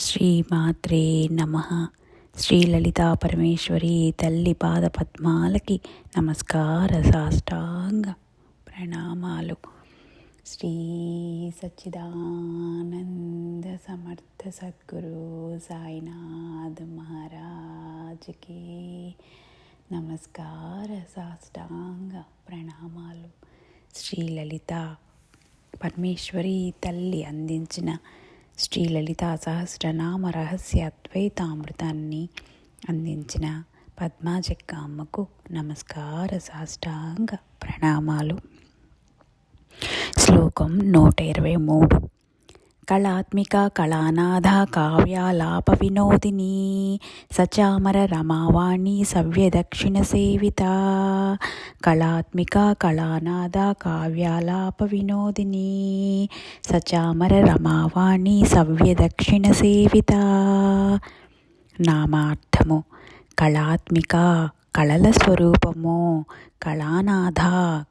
శ్రీమాత్రే నమః. శ్రీ లలితా పరమేశ్వరి తల్లి పాద పద్మాలకి నమస్కార సాష్టాంగ ప్రణామాలు. శ్రీ సచ్చిదానంద సమర్థ సద్గురు సాయినాథ్ మహారాజ్కి నమస్కార సాష్టాంగ ప్రణామాలు. శ్రీ లలిత పరమేశ్వరి తల్లి అందించిన శ్రీ లలితా సహస్రనామ రహస్య అద్వైతామృతాన్ని అందించిన పద్మాజక్క అమ్మకు నమస్కార సాష్టాంగ ప్రణామాలు. శ్లోకం 123. కళాత్మిక కళానాథ కావ్యాలాప వినోదిని సచామర రమావాణి సవ్యదక్షిణ సేవిత. కళాత్మిక కళానాథ కావ్యాలాప వినోదిని సచామర రమావాణి సవ్యదక్షిణ సేవిత. నామార్థము: కళాత్మిక కళల స్వరూపము, కళానాథ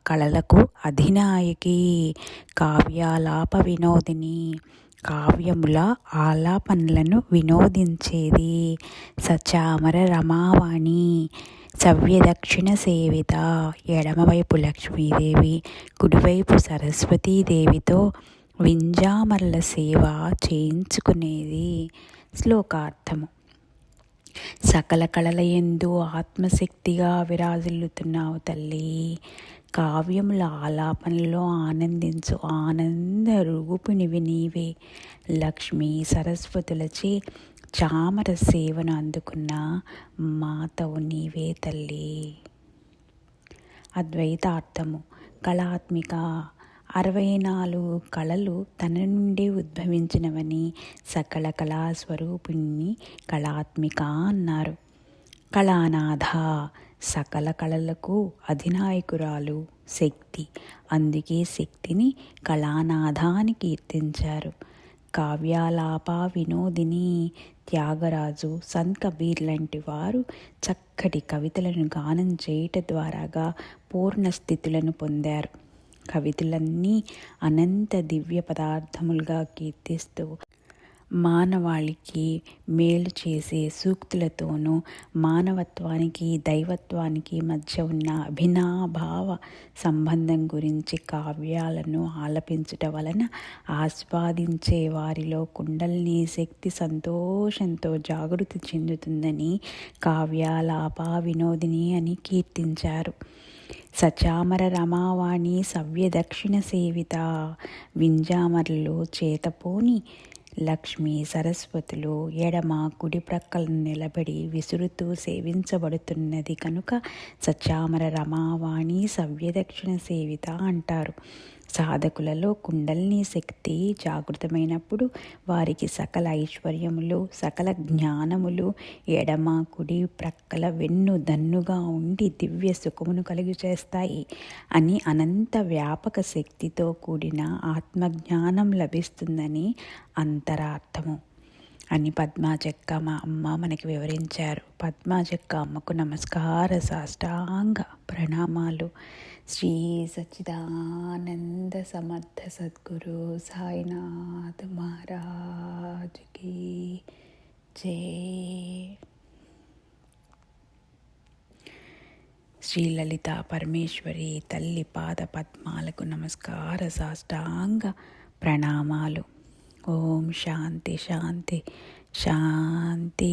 కళలకు అధినాయకి, కావ్యాలాప వినోదిని కావ్యముల ఆలాపనలను వినోదించేది, సచామర రమావాణి సవ్యదక్షిణ సేవిత ఎడమవైపు లక్ష్మీదేవి కుడివైపు సరస్వతీదేవితో వింజామరల సేవ చేయించుకునేది. శ్లోకార్థము: సకల కళల యందు ఆత్మశక్తిగా విరాజిల్లుతున్నావు తల్లి. కావ్యముల ఆలాపనలో ఆనందించు ఆనంద రూపిణివి నీవే. లక్ష్మీ సరస్వతులచే చామర సేవను అందుకున్న మాతవు నీవే తల్లి. అద్వైతార్థము: కళాత్మిక 64 కళలు తన నుండి ఉద్భవించినవని సకల కళా స్వరూపిణి కళాత్మిక అన్నారు. కళానాథ సకల కళలకు అధినాయకురాలు, శక్తి. అందుకే శక్తిని కళానాథ అని కీర్తించారు. కావ్యాలాప వినోదిని త్యాగరాజు, సంత్ కబీర్ లాంటి వారు చక్కటి కవితలను గానం చేయట ద్వారాగా పూర్ణ స్థితులను పొందారు. కవితలన్నీ అనంత దివ్య పదార్థములుగా కీర్తిస్తూ మానవాళికి మేలు చేసే సూక్తులతోనూ మానవత్వానికి దైవత్వానికి మధ్య ఉన్న అభినాభావ సంబంధం గురించి కావ్యాలను ఆలపించుట వలన ఆస్వాదించే వారిలో కుండలిని శక్తి సంతోషంతో జాగృతి చెందుతుందని కావ్యాలాప వినోదిని అని కీర్తించారు. సచామర రమావాణి సవ్యదక్షిణ సేవిత వింజామరలు చేతపోని లక్ష్మీ సరస్వతులు ఎడమ కుడి ప్రక్కలను నిలబడి విసురుతూ సేవించబడుతున్నది కనుక సచామర రమావాణి సవ్యదక్షిణ సేవిత అంటారు. సాధకులలో కుండలిని శక్తి జాగృతమైనప్పుడు వారికి సకల ఐశ్వర్యములు, సకల జ్ఞానములు ఎడమ కుడి ప్రక్కల వెన్ను దన్నుగా ఉండి దివ్య సుఖమును కలుగు చేస్తాయి అని, అనంత వ్యాపక శక్తితో కూడిన ఆత్మజ్ఞానం లభిస్తుందని అంతరార్థము అని పద్మాజక్క అమ్మ మనకి వివరించారు. పద్మాజక్క అమ్మకు నమస్కార సాష్టాంగ ప్రణామాలు. శ్రీ సచ్చిదానంద సమర్థ సద్గురు సాయినాథ్ మహారాజ్కి జై. శ్రీ లలితా పరమేశ్వరి తల్లి పాద పద్మాలకు నమస్కార సాష్టాంగ ప్రణామాలు. ఓం శాంతి శాంతి శాంతి.